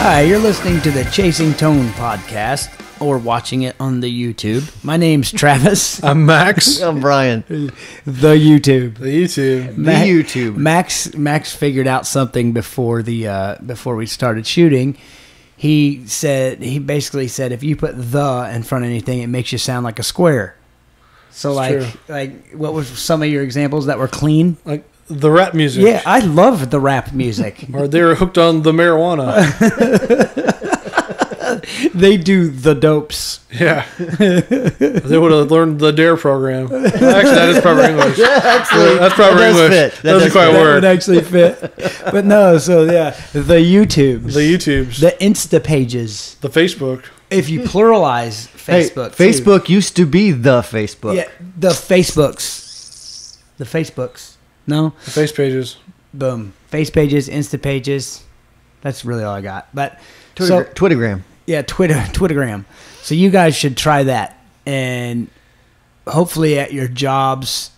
Hi, you're listening to the Chasing Tone podcast, or watching it on the YouTube. My name's Travis. I'm Max. I'm Brian. The YouTube. The YouTube. YouTube. Max figured out something before we started shooting. He basically said if you put the in front of anything, it makes you sound like a square. So like what was some of your examples that were clean? Like the rap music. Yeah, I love the rap music. Or they were hooked on the marijuana. They do the dopes. Yeah. They would have learned the DARE program. Actually, that is proper English. Yeah, actually, that's proper English. Fit. That doesn't quite That work. would actually fit. But no, so yeah, the YouTubes. The YouTubes. The Insta pages. The Facebook. If you pluralize Facebook. Hey, Facebook used to be the Facebook. Yeah, the Facebooks. The Facebooks. No? The face pages. Boom. Face pages, Insta pages. That's really all I got. But Twittergram. Yeah, Twittergram. So you guys should try that. And hopefully at your jobs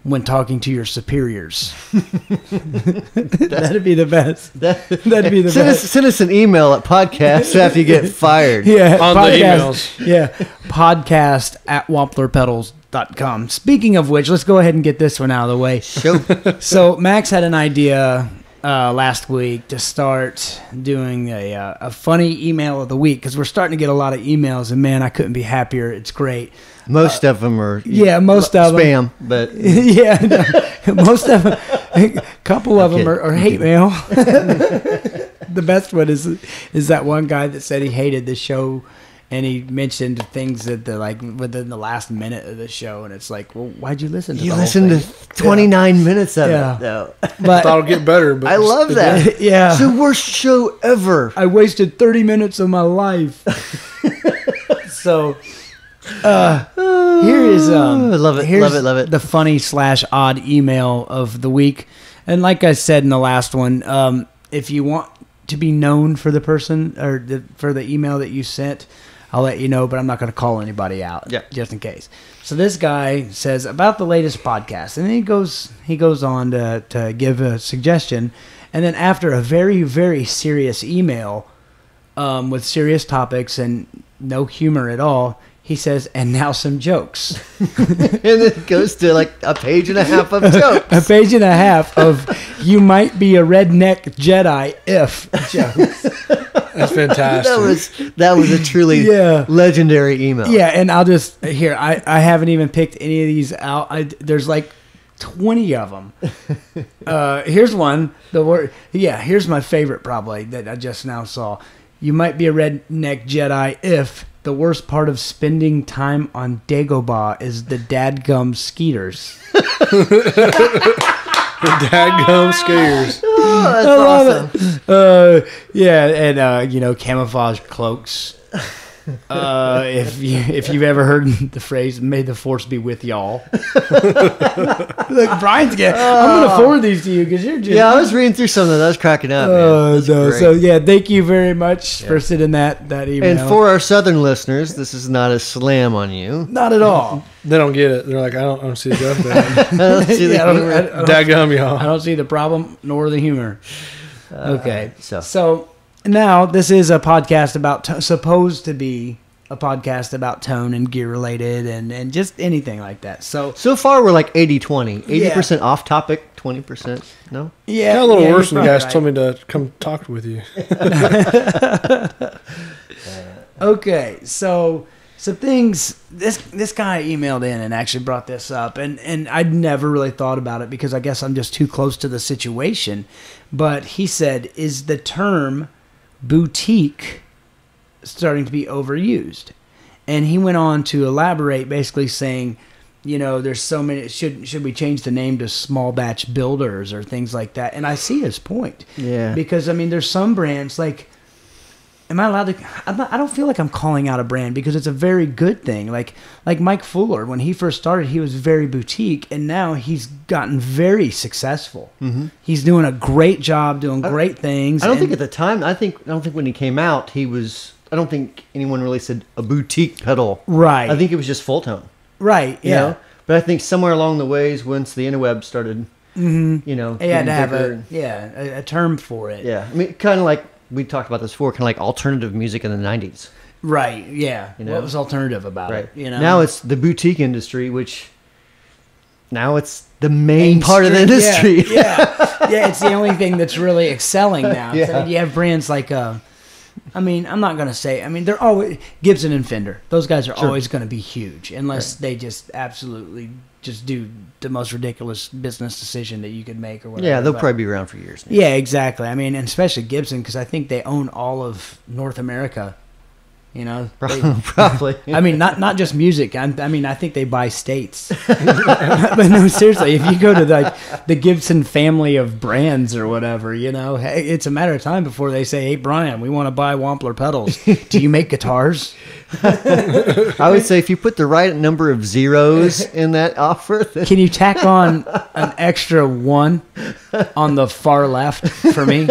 when talking to your superiors. That'd be the best. That'd be the best. Send us an email at podcast after you get fired. Yeah, On the emails. Yeah, podcast at wamplerpedals.com. Speaking of which, let's go ahead and get this one out of the way. Sure. So Max had an idea last week to start doing a funny email of the week, because we're starting to get a lot of emails, and man, I couldn't be happier. It's great. Most of them are most of them spam, but most of them, a couple of them are hate mail. The best one is that one guy that said he hated the show, and he mentioned things that within the last minute of the show, and it's like, well, why'd you listen to? you the whole listened thing? to 29 minutes of Yeah. it, though. But Thought it'd get better. But I love that. Yeah. It's the worst show ever. I wasted 30 minutes of my life. So, here is love it, here's love it. the funny / odd email of the week. And like I said in the last one, if you want to be known for the person or for the email that you sent, I'll let you know, but I'm not going to call anybody out, just in case. So this guy says about the latest podcast, and then he goes on to give a suggestion, and then after a very, very serious email with serious topics and no humor at all, he says, and now some jokes. And it goes to like a page and a half of jokes. A page and a half of you might be a redneck Jedi if jokes. That's fantastic. That was a truly legendary email. Yeah, and I'll just I haven't even picked any of these out. There's like 20 of them. Here's one. Here's my favorite probably that I just now saw. You might be a redneck Jedi if the worst part of spending time on Dagobah is the dadgum skeeters. The dadgum skaters. Oh, that's awesome. And camouflage cloaks. If you've ever heard the phrase "May the Force be with y'all," look, Brian's getting. I'm gonna forward these to you because you're just. Yeah, I was reading through some of that. I was cracking up. Man. So thank you very much for sending that email. And for our southern listeners, this is not a slam on you. Not at all. They don't get it. They're like, I don't see the joke there. I don't see the humor. Dadgum, y'all. I don't see the problem nor the humor. Okay, so now this is a podcast supposed to be a podcast about tone and gear related and just anything like that. So far we're like 80-20. 80% off topic, 20% no? Yeah. Got a little worse when the guys right. told me to come talk with you. Okay, so things this guy emailed in and actually brought this up, and I'd never really thought about it because I guess I'm just too close to the situation. But he said, is the term boutique starting to be overused? And he went on to elaborate, basically saying, there's so many. Should we change the name to small batch builders or things like that? And I see his point. Yeah. Because there's some brands like. Am I allowed to? I don't feel like I'm calling out a brand because it's a very good thing. Like Mike Fuller, when he first started, he was very boutique, and now he's gotten very successful. Mm-hmm. He's doing a great job, doing great things. I don't think at the time. I don't think when he came out, he was. I don't think anyone really said a boutique pedal. Right. I think it was just full tone. Right. You know? But I think somewhere along the ways, once the interweb started, he had to have a term for it. Yeah. I mean, kind of like we talked about this before, kind of like alternative music in the 90s. Right. Yeah. You know? What was alternative about Right. it? You know. Now it's the boutique industry, which now it's the main part of the industry. Yeah. It's the only thing that's really excelling now. Yeah. So you have brands like, I mean, I'm not going to say, I mean, they're always, Gibson and Fender. Those guys are always going to be huge unless they just absolutely just do the most ridiculous business decision that you could make or whatever. Yeah, they'll probably be around for years now. Yeah, exactly. I mean, and especially Gibson, because I think they own all of North America. You know, Probably. I mean, not just music. I mean, I think they buy states. But no, seriously, if you go to the Gibson family of brands or whatever, you know, hey, it's a matter of time before they say, "Hey, Brian, we want to buy Wampler pedals. Do you make guitars?" I would say if you put the right number of zeros in that offer, then Can you tack on an extra one on the far left for me?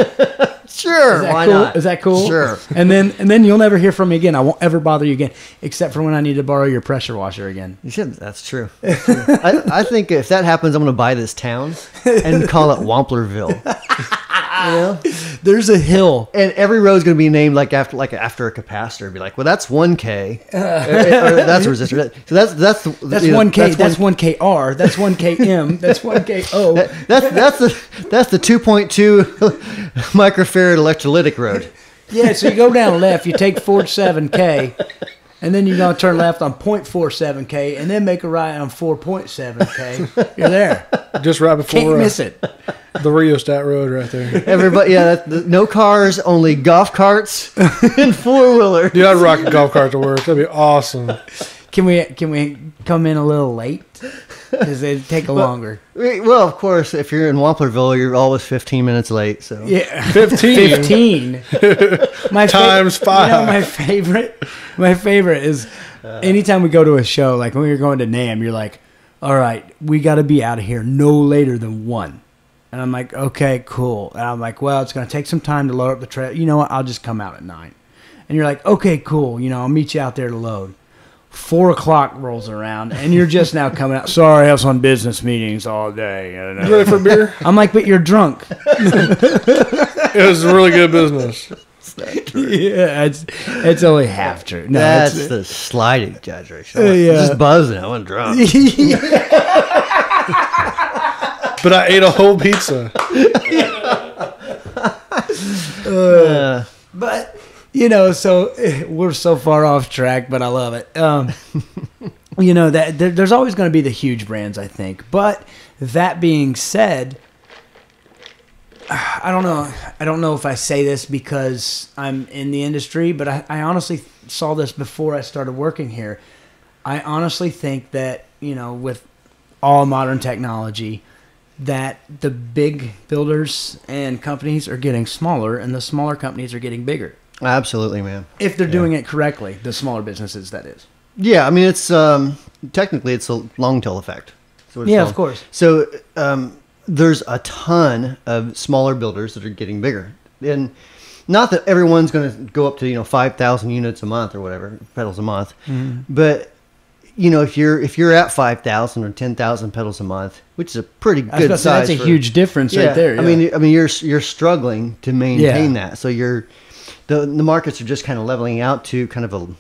sure, why cool? not? Is that cool? Sure. And then you'll never hear from me again. I won't ever bother you again, except for when I need to borrow your pressure washer again. You should. That's true. I think if that happens, I'm going to buy this town and call it Wamplerville. You know? There's a hill. And every road's going to be named like after a capacitor. Be like, well, that's 1K. Or that's a resistor. So that's 1K. That's 1KR. That's 1KM. That's 1KO. That's the 2.2 microfarad electrolytic road. Yeah. So you go down left. You take 47K, and then you're gonna turn left on 0.47K, and then make a right on 4.7K. You're there. Just right before Can't miss it. the Rheostat Road right there. Everybody, no cars, only golf carts and four-wheeler. Dude, I'd rock a golf cart to work. That'd be awesome. Can we come in a little late? Because it'd take longer. Well, of course, if you're in Wamplerville, you're always 15 minutes late. So Yeah, 15. 15. Times 5. You know, my favorite is anytime we go to a show, like when we were going to NAMM, you're like, all right, we got to be out of here no later than 1. And I'm like, okay, cool. And I'm like, well, it's going to take some time to load up the trail. You know what? I'll just come out at 9. And you're like, okay, cool. You know, I'll meet you out there to load. 4 o'clock rolls around, and you're just now coming out. Sorry, I was on business meetings all day. You ready for a beer? I'm like, but you're drunk. It was really good business. Yeah, it's only half true. No, that's the slight exaggeration. Yeah. Just buzzing. I wasn't drunk. But I ate a whole pizza. But you know, so we're so far off track, but I love it. You know that there's always going to be the huge brands, I think. But that being said, I don't know if I say this because I'm in the industry, but I honestly saw this before I started working here. I honestly think that, you know, with all modern technology, that the big builders and companies are getting smaller and the smaller companies are getting bigger. Absolutely, man. If they're doing it correctly, the smaller businesses, that is. Yeah, I mean, it's technically it's a long tail effect. So Yeah, of course. So there's a ton of smaller builders that are getting bigger, and not that everyone's going to go up to 5,000 units a month or whatever pedals a month, but if you're at 5,000 or 10,000 pedals a month, which is a pretty good size. That's a huge difference right there. Yeah. I mean, you're struggling to maintain that, so the markets are just kind of leveling out to kind of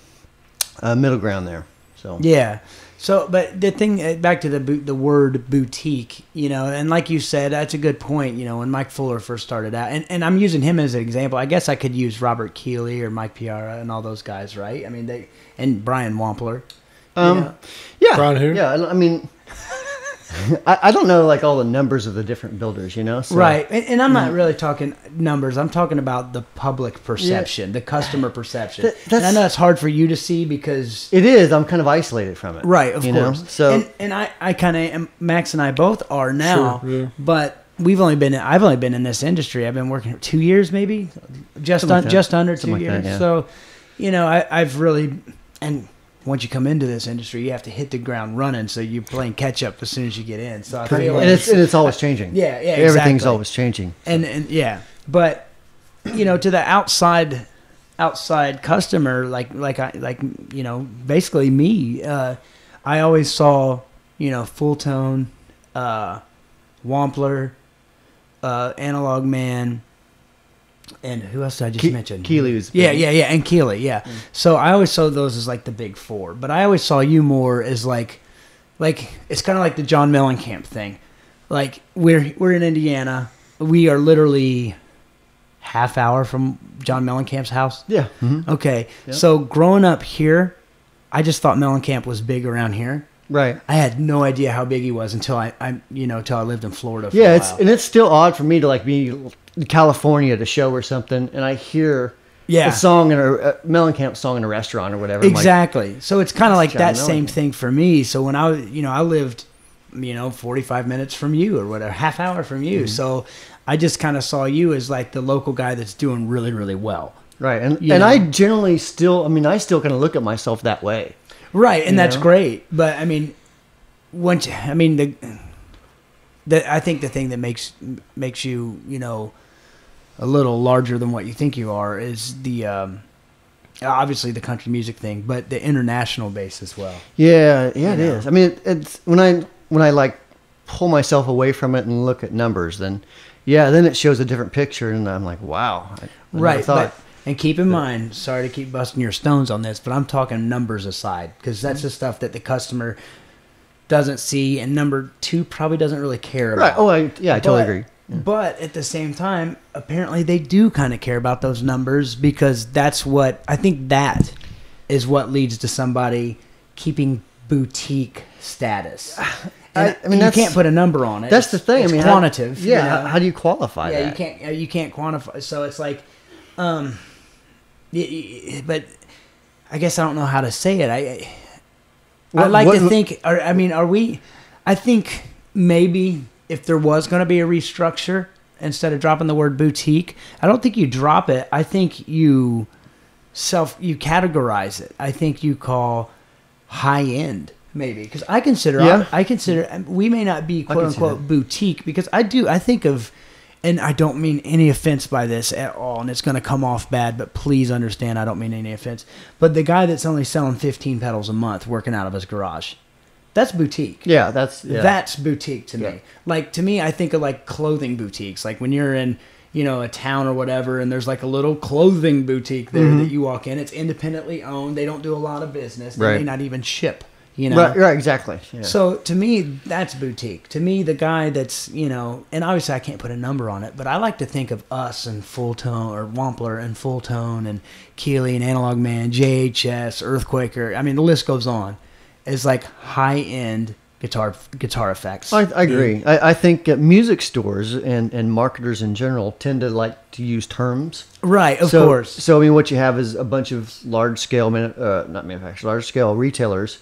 a middle ground there. So yeah. So, but the thing, back to the word boutique, and like you said, that's a good point. When Mike Fuller first started out, and I'm using him as an example. I guess I could use Robert Keeley or Mike Piara and all those guys, right? I mean, and Brian Wampler. Yeah. Brian who? Yeah, I mean, I don't know like all the numbers of the different builders, So, right. And I'm not really talking numbers. I'm talking about the public perception, the customer perception. And I know it's hard for you to see because it is. I'm kind of isolated from it. Right, of course. So and I kind of Max and I both are now, Sure, yeah. but I've only been in this industry. I've been working 2 years, maybe just under 2 Something years. like that, yeah. So, I've really, and once you come into this industry, you have to hit the ground running. So you're playing catch up as soon as you get in. So I feel like it's always changing. Yeah, Everything's exactly. always changing. And yeah, but to the outside customer, basically me, I always saw Full Tone, Wampler, Analog Man, And who else did I just mention? Keeley was yeah, and Keeley, yeah. So I always saw those as like the big four, but I always saw you more as like it's kind of like the John Mellencamp thing. Like we're in Indiana, we are literally half hour from John Mellencamp's house. Yeah. Mm-hmm. Okay, Yep. So growing up here, I just thought Mellencamp was big around here. Right. I had no idea how big he was until I lived in Florida. For Yeah, a while. it's still odd for me to like be in California at a show or something, and I hear a song in a Mellencamp song in a restaurant or whatever. Exactly. So it's kind of like John that Mellencamp. same thing for me. So when I lived, 45 minutes from you or whatever, half hour from you. Mm-hmm. So I just kind of saw you as like the local guy that's doing really, really well. Right, and You know? I generally still, I still kind of look at myself that way. Right, and You that's know? great. But I mean, I think the thing that makes you, a little larger than what you think you are is the obviously the country music thing, but the international base as well. Yeah, it is. I mean, it's when I like pull myself away from it and look at numbers, then it shows a different picture, and I'm like, wow. I never Right, thought. and keep in mind, sorry to keep busting your stones on this, but I'm talking numbers aside, because that's the stuff that the customer doesn't see, and number two probably doesn't really care Right. about. Oh, I totally agree. But at the same time, apparently they do kind of care about those numbers, because I think that is what leads to somebody keeping boutique status. And you can't put a number on it. That's the thing. It's quantitative. Yeah. How do you qualify that? You can't quantify. So it's like, but I guess I don't know how to say it. I think maybe if there was going to be a restructure, instead of dropping the word boutique, I don't think you drop it. I think you categorize it. I think you call high end. Maybe, because I consider we may not be quote unquote boutique, because I think of, and I don't mean any offense by this at all, and it's going to come off bad, but please understand I don't mean any offense. But the guy that's only selling 15 pedals a month working out of his garage, that's boutique. Yeah, that's boutique to me. Like, to me, I think of like clothing boutiques, like when you're in a town or whatever, and there's like a little clothing boutique there that you walk in. It's independently owned. They don't do a lot of business. They may not even ship. Right, exactly. Yeah. So to me, that's boutique. To me, the guy that's, and obviously I can't put a number on it, but I like to think of us and Full Tone, or Wampler and Full Tone, and Keeley and Analog Man, JHS, Earthquaker. I mean, the list goes on. As like high-end guitar effects. I agree. I think music stores and marketers in general tend to like to use terms. Right, of course. So, what you have is a bunch of large-scale, large-scale retailers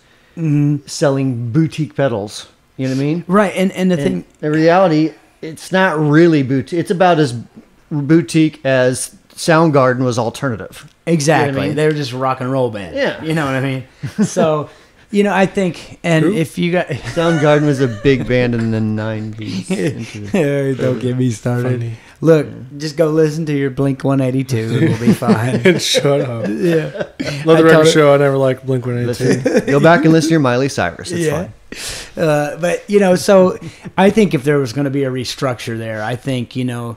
selling boutique pedals. You know what I mean? Right, and the thing... In reality, it's not really boutique. It's about as boutique as Soundgarden was alternative. Exactly. You know what I mean? They were just a rock and roll band. Yeah. You know what I mean? So... I think, and if you got... Soundgarden was a big band in the 90s. Don't get me started. Funny. Look, just go listen to your Blink 182 and we'll be fine. And shut up. Yeah. Let the record show I never liked Blink-182. Go back and listen to your Miley Cyrus. It's fine. But, so I think if there was going to be a restructure there, I think, the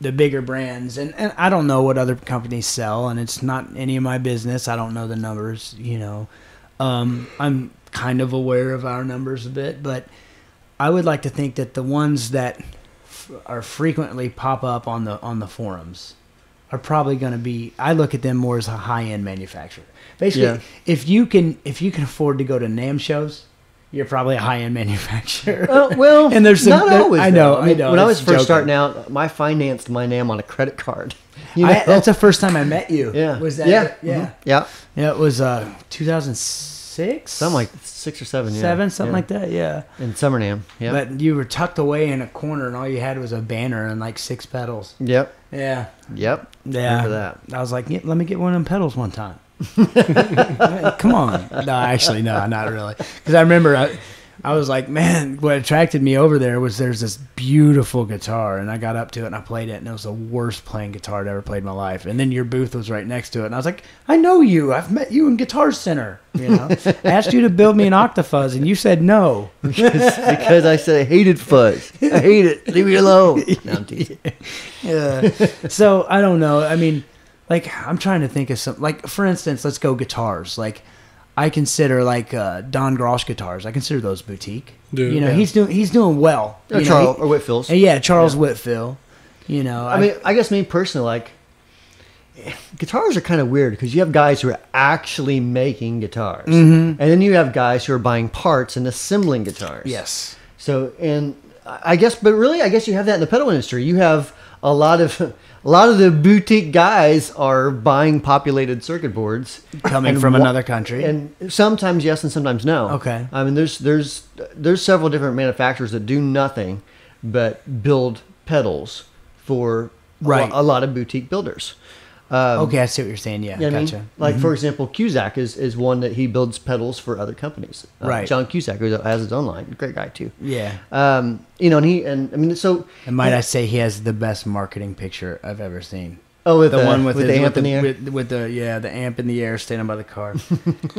bigger brands, and I don't know what other companies sell, and it's not any of my business. I don't know the numbers, I'm kind of aware of our numbers a bit, but I would like to think that the ones that are frequently pop up on the forums are probably going to be. I look at them more as a high-end manufacturer. Basically, if you can afford to go to NAMM shows, you're probably a high-end manufacturer. Well, and there's not always. I know. When I was first starting out, I financed my NAMM on a credit card. That's the first time I met you. Yeah. Was that? Yeah. Yeah. Yeah. Yeah. It was 2006. Something like 6 or 7. Yeah. 7, something like that. Yeah. In Summer NAMM. Yeah. But you were tucked away in a corner, and all you had was a banner and like 6 pedals. Yep. Yeah. Yep. Yeah. Remember that. I was like, let me get one of them pedals one time. Come on. No, actually, no, not really. Because I remember I was like, man, what attracted me over there was there's this beautiful guitar, and I got up to it and I played it, and it was the worst playing guitar I'd ever played in my life. And then your booth was right next to it, and I was like, I know you. I've met you in Guitar Center. You know, I asked you to build me an Octafuzz, and you said no. because I said I hated fuzz. I hate it. Leave me alone. No, I'm teasing. Yeah. So I don't know. I mean, like, I'm trying to think of some, like, for instance, let's go guitars. Like, I consider like Don Grosh guitars. I consider those boutique. Dude, you know, yeah. he's doing well. Or You know, Charles or Whitfield's. yeah, Charles Whitfield. You know, I mean, I guess me personally, like, guitars are kind of weird because you have guys who are actually making guitars, and then you have guys who are buying parts and assembling guitars. yes, So, and I guess, but really, I guess you have that in the pedal industry. You have a lot of the boutique guys are buying populated circuit boards coming from another country. and sometimes yes and sometimes no. Okay. I mean, there's several different manufacturers that do nothing but build pedals for Right. a lot of boutique builders. Okay, I see what you're saying. Yeah, You know what I gotcha. mean? Like, for example, Cusack is one that he builds pedals for other companies. Right. John Cusack, who has his own line, great guy too. Yeah. You know, and I mean, so. And might I say he has the best marketing picture I've ever seen. Oh, with The one with the amp in the air. with the amp in the air standing by the car.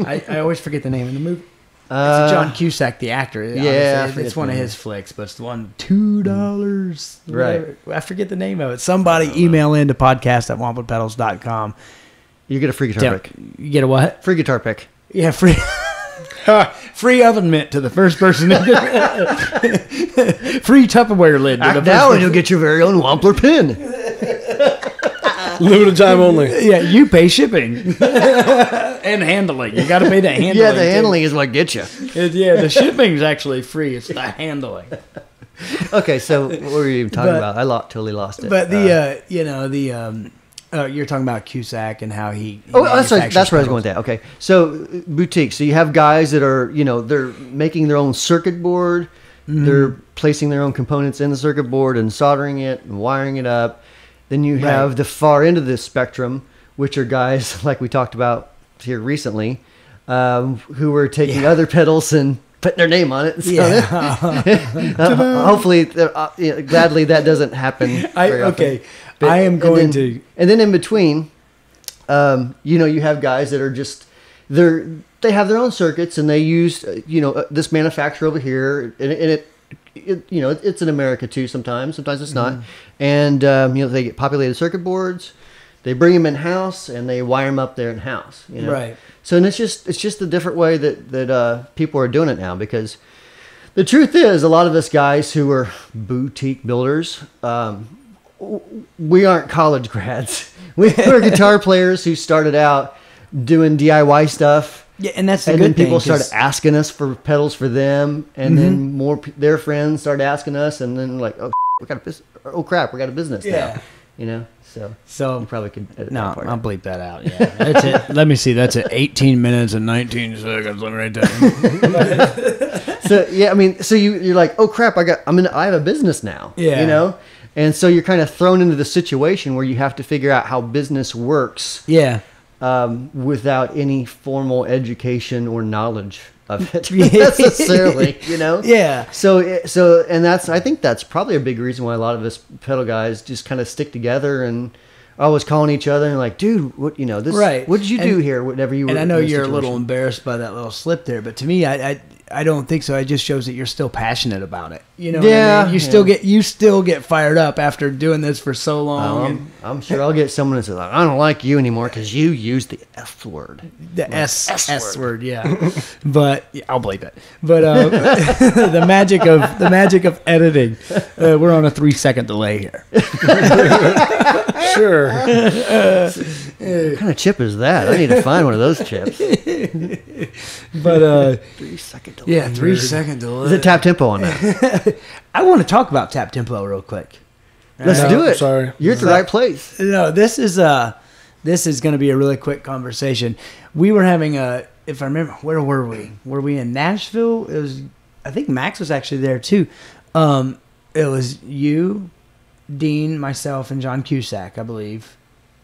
I always forget the name of the movie. It's Uh, John Cusack, the actor. yeah, I Obviously, forget it's the one of name. his flicks, but it's the one $2. Right. whatever. I forget the name of it. Somebody email into podcast@wamplerpedals.com. You get a free guitar pick. You get a what? Free guitar pick. Yeah, free. Free oven mitt to the first person. Free Tupperware lid. To the Act first now, and person. you'll get your very own Wampler pin. Limited time only. Yeah, you pay shipping and handling. You got to pay the handling. Yeah, the too. handling is what gets you. Yeah, the shipping's actually free. It's the handling. Okay, so what were you even talking But- about? I totally lost it. But the you're talking about Cusack and how he Oh, that's right. manufactures That's where I was going pedals. with that. Okay, so boutique. So you have guys that are, they're making their own circuit board. They're placing their own components in the circuit board and soldering it and wiring it up. Then you have Right. the far end of this spectrum, which are guys like we talked about here recently, who are taking other pedals and putting their name on it. So hopefully, gladly that doesn't happen. very often. But- I am and going then- to. And then in between, you have guys that are just they have their own circuits and they use this manufacturer over here, and it's in America too. Sometimes it's not, and they get populated circuit boards. They bring them in house and they wire them up there in house. Right. So and it's just a different way that people are doing it now, because the truth is a lot of us guys who are boutique builders. We aren't college grads. We're guitar players who started out doing DIY stuff. Yeah, and that's the And good then people thing, 'cause- started asking us for pedals for them, and then more their friends started asking us, and then like, oh, we got a business. Oh crap, we got a business Yeah. now. So So you probably could edit no, that part I'll out. bleep that out. Yeah, that's it. Let me see. That's at 18 minutes and 19 seconds. Let me write that. So yeah, I mean, so you're like, oh crap, I have a business now. Yeah. And so you're kind of thrown into the situation where you have to figure out how business works Yeah. without any formal education or knowledge of it necessarily. Yeah. So and I think that's probably a big reason why a lot of us pedal guys just kind of stick together and are always calling each other and like, dude, what this? Right. What did you do here? Whatever you were. And I know in this you're a situation. little embarrassed by that little slip there, but to me, I don't think so. It just shows that you're still passionate about it. You know what I mean? You still get fired up after doing this for so long. I'm sure I'll get someone that says, I don't like you anymore because you use the F word. The S word, yeah. But yeah, I'll bleep it. But the magic of editing. We're on a 3-second delay here. Sure. What kind of chip is that? I need to find one of those chips. But 3-second delay. yeah, 3-second delay. Is it tap tempo on that? I want to talk about tap tempo real quick. Let's No, do it. sorry. You're at the right place. No, this is going to be a really quick conversation. We were having if I remember, where were we? Were we in Nashville? I think Max was actually there too. It was you, Dean, myself, and John Cusack, I believe.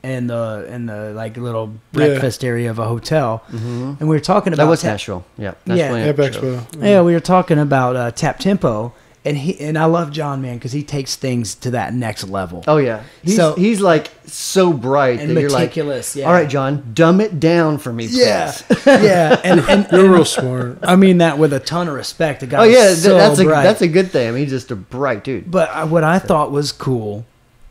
in the like little breakfast area of a hotel, and we were talking about that was Nashville. Yeah, Amp Expo. Yeah, we were talking about Tap Tempo, and I love John, man, because he takes things to that next level. Oh yeah, he's like so bright and that you're like, meticulous. Yeah. all right, John, dumb it down for me, please. Yeah, and You're real smart. I mean that with a ton of respect. The guy. Oh yeah, so bright. that's a good thing. I mean, he's just a bright dude. But what I thought was cool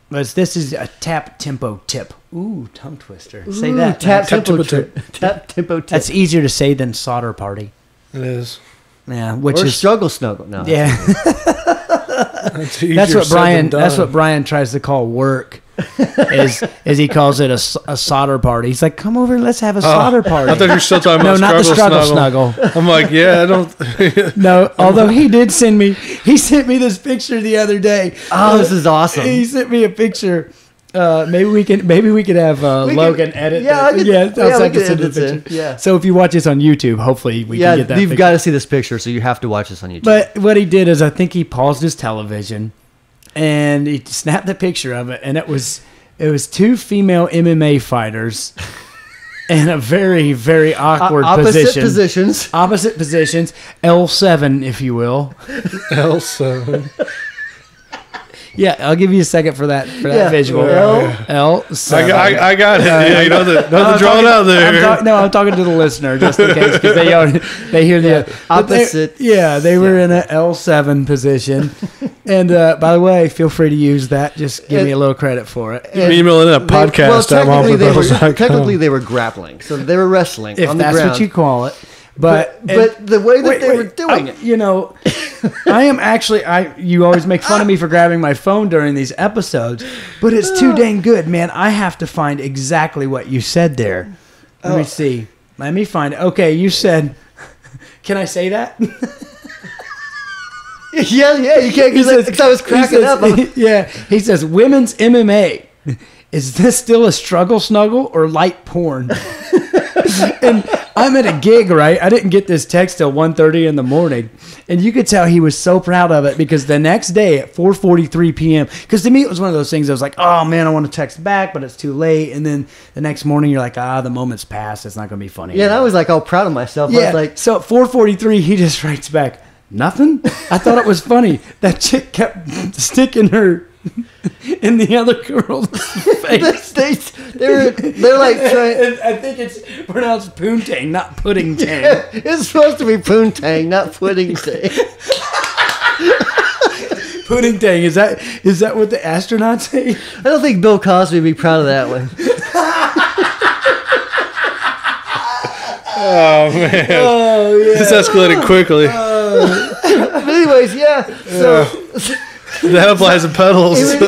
was this is a tap tempo tip. Ooh, tongue twister. Say that. Tap tempo tip. Tap tempo tip. That's easier to say than solder party. It is. Yeah, which or is struggle snuggle. No. yeah. That's what Brian. That's what Brian tries to call work. Is he calls it a solder party? He's like, come over, let's have a solder party. I thought you were still talking No, about not the struggle snuggle. I'm like, yeah, I don't. No, although he sent me this picture the other day. Oh, this is awesome. He sent me a picture. Maybe we could have Logan edit. Yeah, I'll send the edit picture. it. Yeah. So if you watch this on YouTube, hopefully we can get that. You've picture. got to see this picture, so you have to watch this on YouTube. But what he did is, I think he paused his television, and he snapped the picture of it, and it was two female MMA fighters in a very, very awkward opposite positions. Opposite positions, L7, if you will. Elsa. Yeah, I'll give you a second for that visual. L7. I got it. Yeah, you know the drawing out there. I'm talking to the listener just in case, because they hear the opposite. They were in an L7 position. And by the way, feel free to use that. Just give me a little credit for it. You can email it in a podcast. Technically, they were grappling, so they were wrestling if on the that's ground. what you call it. But the way that they were doing it, you know, I am actually you always make fun of me for grabbing my phone during these episodes, but it's too dang good, man. I have to find exactly what you said there. Let me see. Let me find it. Okay, you said, can I say that? yeah, you can't, because I was cracking up. Yeah, he says, women's MMA. Is this still a struggle snuggle or light porn? And I'm at a gig, right? I didn't get this text till 1:30 in the morning. And you could tell he was so proud of it, because the next day at 4:43 p.m., because to me it was one of those things I was like, oh man, I want to text back, but it's too late. And then the next morning you're like, the moment's passed. It's not going to be funny. Yeah, and I was like all proud of myself. Yeah, I was like, so at 4:43 he just writes back, nothing? I thought it was funny. That chick kept sticking her in the other girl's face. they're like trying. I think it's pronounced poontang, not pudding tang. Yeah, it's supposed to be poontang, not pudding tang. Pudding tang, is that what the astronauts say? I don't think Bill Cosby would be proud of that one. Oh man! Oh yeah. This escalated quickly. But anyways, so. That applies to pedals. It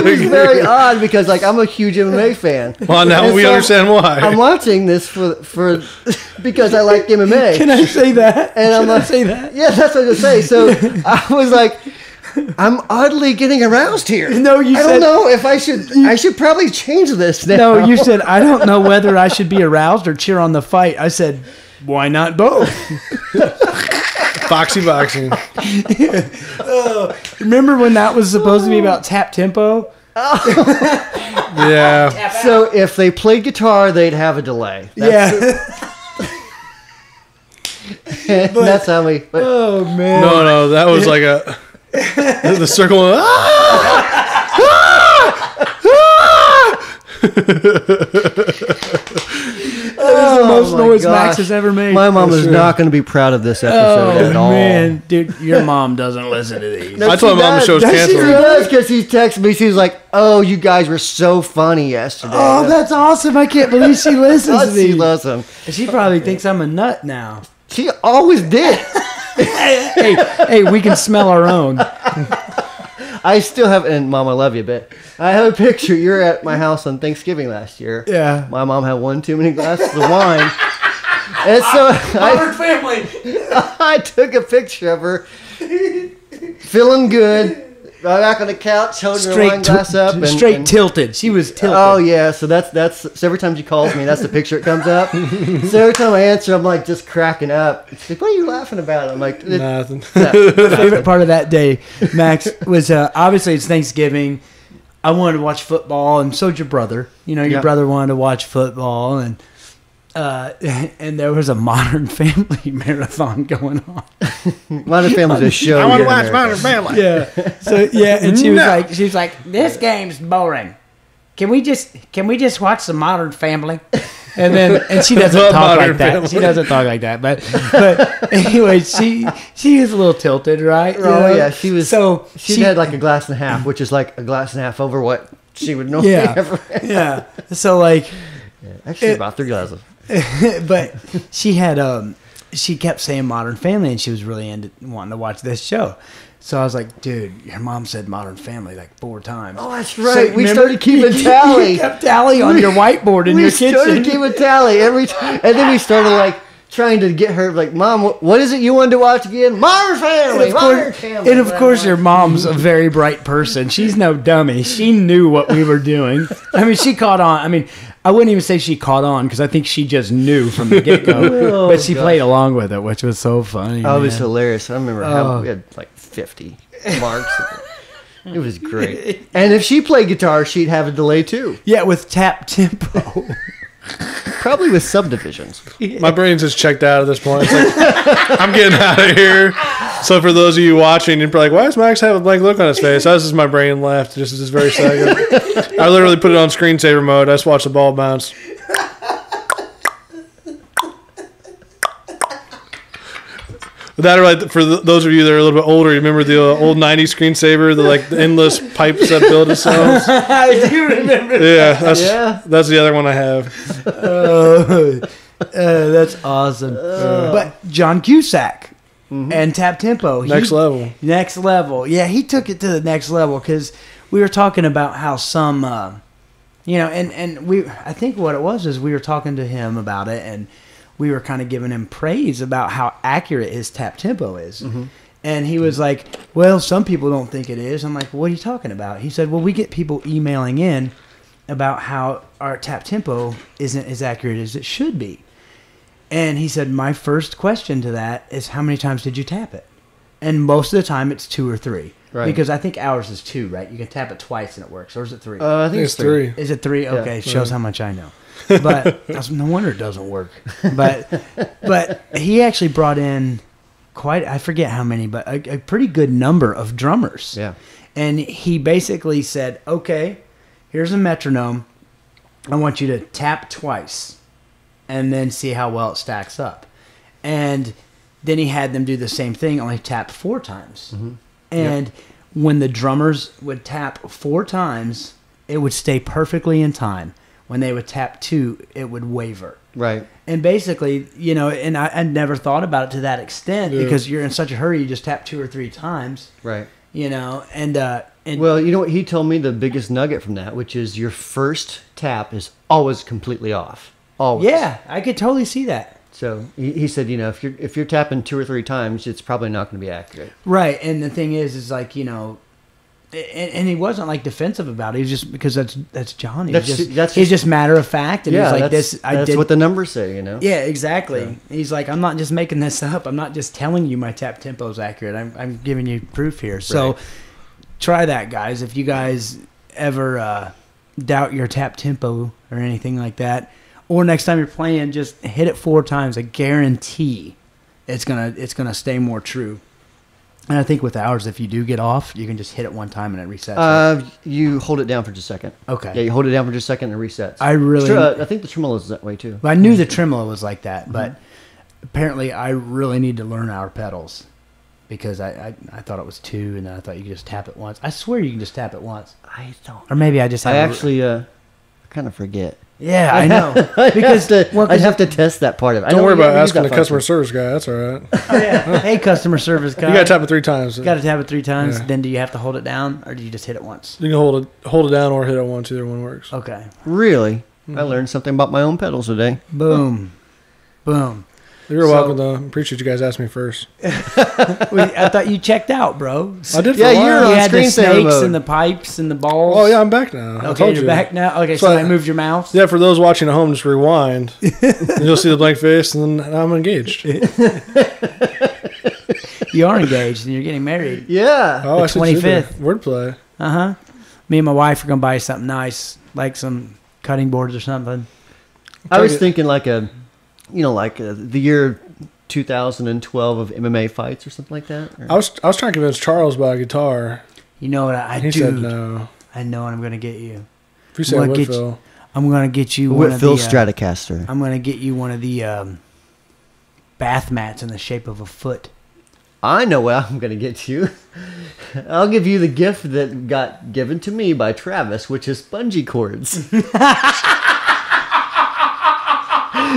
was very odd, because like I'm a huge MMA fan. Well, now we understand why. I'm watching this for because I like MMA. Can I say that? And I'm like, say that? Yeah, that's what I was gonna say. So I was like, I'm oddly getting aroused here. No, you I said, don't know if I should probably change this now. No, you said, I don't know whether I should be aroused or cheer on the fight. I said, why not both? Foxy boxing. Remember when that was supposed to be about tap tempo? Yeah. So if they played guitar, they'd have a delay. That's how we. Oh man. No, that was like the circle. That was the most noise Max has ever made. My mom is not going to be proud of this episode at all. Man, dude, your mom doesn't listen to these. I told my mom the show's She canceled. does, because he texted me. She's like, "Oh, you guys were so funny yesterday." Oh, that's awesome! I can't believe she listens to She these. loves them. She probably thinks I'm a nut now. She always did. Hey, we can smell our own. I still have, and Mom, I love you, but I have a picture. You were at my house on Thanksgiving last year. Yeah. My mom had one too many glasses of wine. And so family. I took a picture of her feeling good, right back on the couch, holding her wine glass up. And tilted. She was tilted. Oh, yeah. So so every time she calls me, that's the picture that comes up. So every time I answer, I'm like just cracking up. She's like, what are you laughing about? I'm like, Nothing. My favorite part of that day, Max, was obviously it's Thanksgiving. I wanted to watch football, and so'd your brother. You know, your brother wanted to watch football, and there was a Modern Family marathon going on. Modern Family's a show. I want to watch Modern Family. Yeah. So and she was like, this game's boring. Can we just watch the Modern Family? And she doesn't talk like that. Family. She doesn't talk like that. But anyway, she is a little tilted, right? Oh yeah, she was. So she had like a glass and a half, which is like a glass and a half over what she would normally have. Yeah. So like, actually about 3 glasses. but she had she kept saying Modern Family, and she was really into wanting to watch this show. So I was like, dude, your mom said Modern Family like 4 times. Oh, that's right. So we started keeping tally. You kept tally on your whiteboard in your kitchen. We started keeping tally every time. And then we started like trying to get her like, Mom, what is it you wanted to watch again? Modern Family. Modern Family. And of course, your mom's a very bright person. She's no dummy. She knew what we were doing. I mean, she caught on. I mean, I wouldn't even say she caught on because I think she just knew from the get-go. But she played along with it, which was so funny. Oh, it was hilarious. I remember how we had like 50 marks. It was great. And if she played guitar, she'd have a delay too. Yeah, with tap tempo. Probably with subdivisions. My brain's just checked out at this point. It's like, I'm getting out of here. So for those of you watching, you're probably like, why does Max have a blank look on his face? That was just my brain left just this very second. I literally put it on screensaver mode. I just watched the ball bounce. That or like for those of you that are a little bit older, you remember the old '90s screensaver, the endless pipes that build itself. I do remember. Yeah, that's the other one I have. That's awesome. But John Cusack and tap tempo, Next level. Yeah, he took it to the next level because we were talking about how some, and I think what it was is we were talking to him about it and. We were kind of giving him praise about how accurate his tap tempo is. Mm-hmm. And he was like, well, some people don't think it is. I'm like, what are you talking about? He said, well, we get people emailing in about how our tap tempo isn't as accurate as it should be. And he said, my first question to that is how many times did you tap it? And most of the time it's 2 or 3. Right. Because I think ours is 2, right? You can tap it twice and it works. Or is it 3? I think it's 3. Is it 3? Okay, yeah. Shows how much I know. But no wonder it doesn't work. But he actually brought in I forget how many, but a pretty good number of drummers. Yeah. And he basically said, okay, here's a metronome. I want you to tap twice and then see how well it stacks up. And then he had them do the same thing, only tap 4 times. Mm-hmm. And when the drummers would tap 4 times, it would stay perfectly in time. When they would tap 2, it would waver. Right. And basically, and I never thought about it to that extent because you're in such a hurry, you just tap 2 or 3 times. Right. And well, you know what? He told me the biggest nugget from that, which is your first tap is always completely off. Always. Yeah, I could totally see that. So he said, if you're tapping 2 or 3 times, it's probably not going to be accurate. Right. And the thing is like, and he wasn't like defensive about it. He was just because that's John. He's just matter of fact. And he's like that's what the numbers say, Yeah, exactly. So. He's like, I'm not just making this up. I'm not just telling you my tap tempo is accurate. I'm giving you proof here. So try that, guys. If you guys ever doubt your tap tempo or anything like that, or next time you're playing, just hit it 4 times. I guarantee it's gonna stay more true. And I think with ours, if you do get off, you can just hit it 1 time and it resets. Right? You hold it down for just a second. Okay. Yeah, you hold it down for just a second and it resets. I think the tremolo is that way too. I knew the tremolo was like that, but apparently I really need to learn our pedals because I thought it was 2, and then I thought you could just tap it once. I swear you can just tap it once. I don't. Or maybe I just. I kind of forget. Yeah, I know. Because I'd have to test that part of it. Don't worry about asking the customer service guy. That's all right. Oh, yeah. Hey, customer service guy. You got to tap it 3 times. You got to tap it 3 times. Yeah. Then do you have to hold it down, or do you just hit it once? You can hold it down or hit it once. Either one works. Okay. Really? Mm-hmm. I learned something about my own pedals today. Boom. Boom. You're welcome, though. I appreciate you guys asking me first. I thought you checked out, bro. I did for a while. You had the snakes and the pipes and the balls. Oh, yeah, I'm back now. Okay, you're back now? Okay, so I moved your mouse? Yeah, for those watching at home, just rewind. And you'll see the blank face, and then I'm engaged. You are engaged, and you're getting married. Yeah. Oh, the 25th. Wordplay. Uh-huh. Me and my wife are gonna buy something nice, like some cutting boards or something. I was thinking like the year 2012 of MMA fights or something like that. Or? I was trying to convince Charles about a guitar. You know what I He do? said no. I know what I'm gonna get you. If you said Whitfield. I'm gonna get you Whitfield Stratocaster. I'm gonna get you one of the bath mats in the shape of a foot. I know what I'm going to get you. I'll give you the gift that got given to me by Travis, which is bungee cords.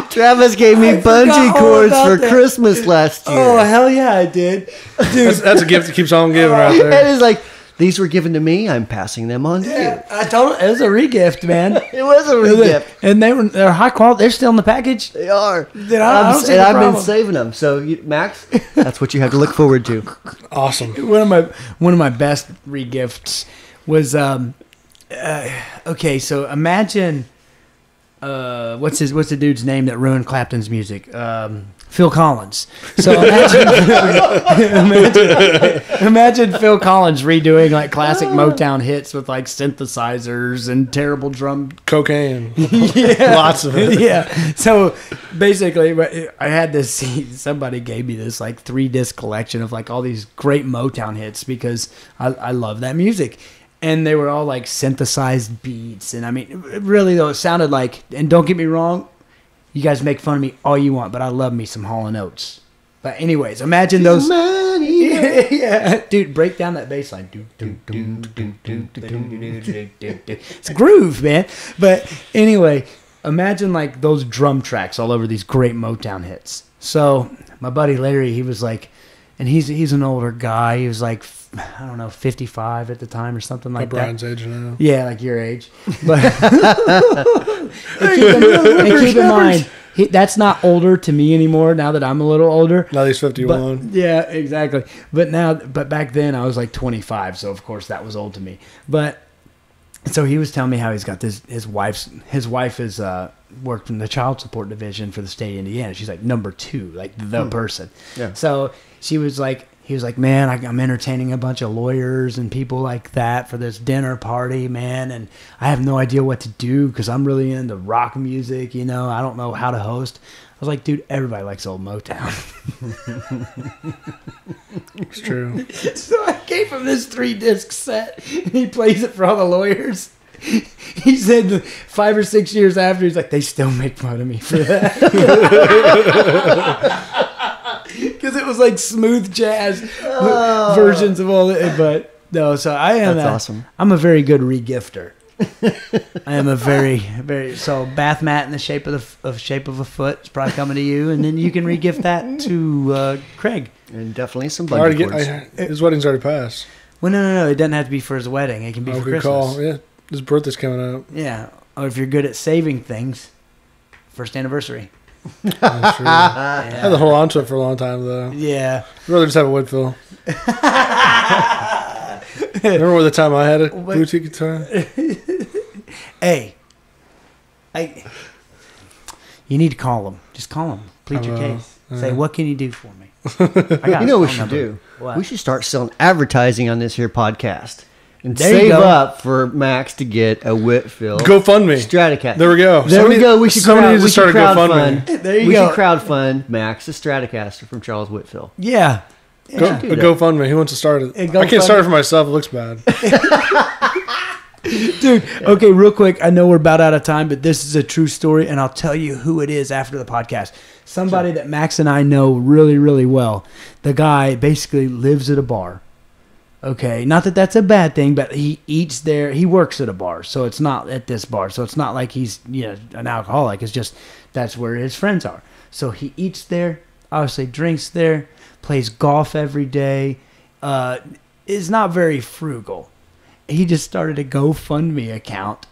Travis gave me bungee cords for Christmas last year. Oh, hell yeah, I did. Dude, That's a gift that keeps on giving right there. And it's like, these were given to me. I'm passing them on to you. I told him it was a regift, man. It was a re-gift. And they're high quality. They're still in the package. They are. Dude, I don't see the I've been problem. saving them. So, Max, that's what you have to look forward to. Awesome. One of my best regifts was okay. So imagine what's the dude's name that ruined Clapton's music? Phil Collins. So imagine Phil Collins redoing like classic Motown hits with like synthesizers and terrible drum. Cocaine. Yeah. Lots of it. Yeah. So basically, I had this. Somebody gave me this like 3-disc collection of like all these great Motown hits because I love that music. And they were all like synthesized beats. And I mean, really though, it sounded like, and don't get me wrong, you guys make fun of me all you want, but I love me some Hall & Oates. But anyways, imagine those. Yeah, dude, break down that bass line. It's a groove, man. But anyway, imagine like those drum tracks all over these great Motown hits. So my buddy Larry, he was like, and he's an older guy. He was like, I don't know, 55 at the time or something like that. Brian's age now. Yeah, like your age. But and keep in mind, that's not older to me anymore now that I'm a little older. Now he's 51. But, yeah, exactly. But back then I was like 25, so of course that was old to me. But so he was telling me how he's got this. His wife is worked in the child support division for the state of Indiana. She's like number 2, like the person. Yeah. So he was like, man, I'm entertaining a bunch of lawyers and people like that for this dinner party, man, and I have no idea what to do because I'm really into rock music, you know. I don't know how to host. I was like, dude, everybody likes old Motown. It's true. So I gave him this 3-disc set, and he plays it for all the lawyers. He said 5 or 6 years after, he's like, they still make fun of me for that. Because it was like smooth jazz versions of all it. But no, so I am. That's awesome. I'm a very good regifter. I am a very so bath mat in the shape of a foot is probably coming to you, and then you can regift that to Craig. And definitely some bungee cords. His wedding's already passed. Well, no, it doesn't have to be for his wedding. It can be for Good Christmas. call. Yeah, his birthday's coming up. Yeah, or if you're good at saving things, first anniversary. That's true. I had to hold on to it for a long time, though. Yeah. I'd rather just have a Woodville. Remember the time I had a boutique guitar? Hey, you need to call him. Just call him. Plead your case. Say, what can you do for me? I got You know what we his phone should number. do? What? We should start selling advertising on this here podcast. And There you save go. up for Max to get a Whitfield GoFundMe. Stratocaster. There we go. There we go. We should somebody needs to start a crowdfund. GoFundMe. There you We go. should crowdfund Max a Stratocaster from Charles Whitfield. Yeah. do A that. GoFundMe. Who wants to start it? I can't start it for myself. It looks bad. Dude, okay, real quick. I know we're about out of time, but this is a true story, and I'll tell you who it is after the podcast. Somebody that Max and I know really, really well. The guy basically lives at a bar. Okay, not that that's a bad thing, but he eats there. He works at a bar, so it's not at this bar. So it's not like he's an alcoholic. It's just that's where his friends are. So he eats there, obviously drinks there, plays golf every day. Is not very frugal. He just started a GoFundMe account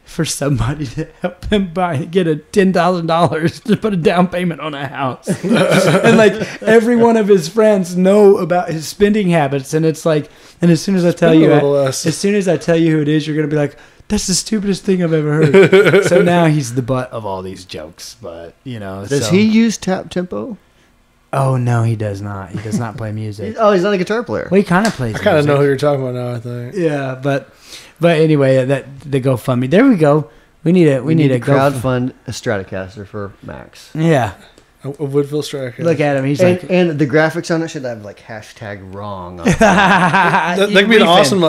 for somebody to help him get a $10,000 to put a down payment on a house. And like every one of his friends know about his spending habits, and it's like, and as soon as I tell you, as soon as I tell you who it is, you're gonna be like, that's the stupidest thing I've ever heard. So now he's the butt of all these jokes. But Does he use tap tempo? Oh no, he does not. He does not play music. Oh, he's not a guitar player. Well, he kind of plays. I kind of music. know who you're talking about now, I think. Yeah, but But anyway, that the GoFundMe. There we go. We need a crowdfund a Stratocaster for Max. Yeah. A Woodville Stratocaster. Look at him. He's And the graphics on it should have like #wrong. On it. That could be an awesome,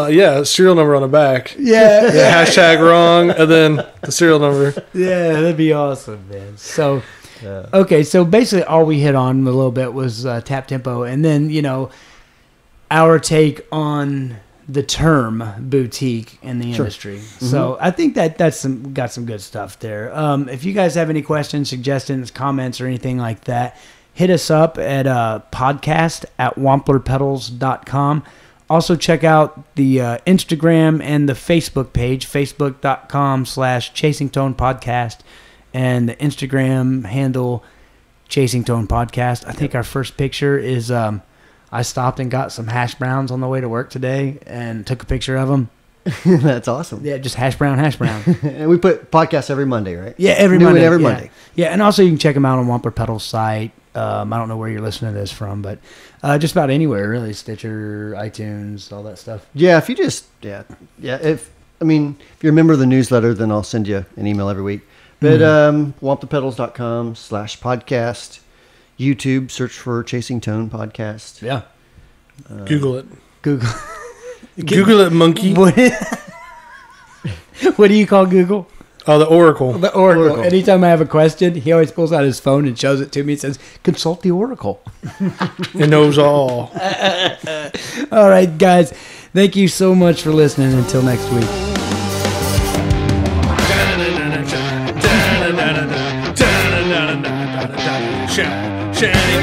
serial number on the back. Yeah. Yeah, #wrong, and then the serial number. Yeah, that'd be awesome, man. So, okay, so basically all we hit on a little bit was tap tempo, and then, our take on the term boutique in the industry. Mm-hmm. So I think that's got some good stuff there. If you guys have any questions, suggestions, comments, or anything like that, hit us up at podcast@wamplerpedals.com. Also check out the Instagram and the Facebook page, facebook.com/chasingtonepodcast, and the Instagram handle Chasing Tone Podcast. I think our first picture is I stopped and got some hash browns on the way to work today and took a picture of them. That's awesome. Yeah, just hash brown. And we put podcasts every Monday, right? Yeah, every Monday. Monday. Yeah, and also you can check them out on Wampler Pedals site. I don't know where you're listening to this from, but just about anywhere, really. Stitcher, iTunes, all that stuff. Yeah, if you just, if you're a member of the newsletter, then I'll send you an email every week. But wamplerpedals.com/podcast. YouTube, search for Chasing Tone Podcast. Yeah. Google it. Google it, monkey. What do you call Google? Oh, the Oracle. The Oracle. Anytime I have a question, he always pulls out his phone and shows it to me and says, consult the Oracle. It knows all. All right, guys. Thank you so much for listening. Until next week. Shanny,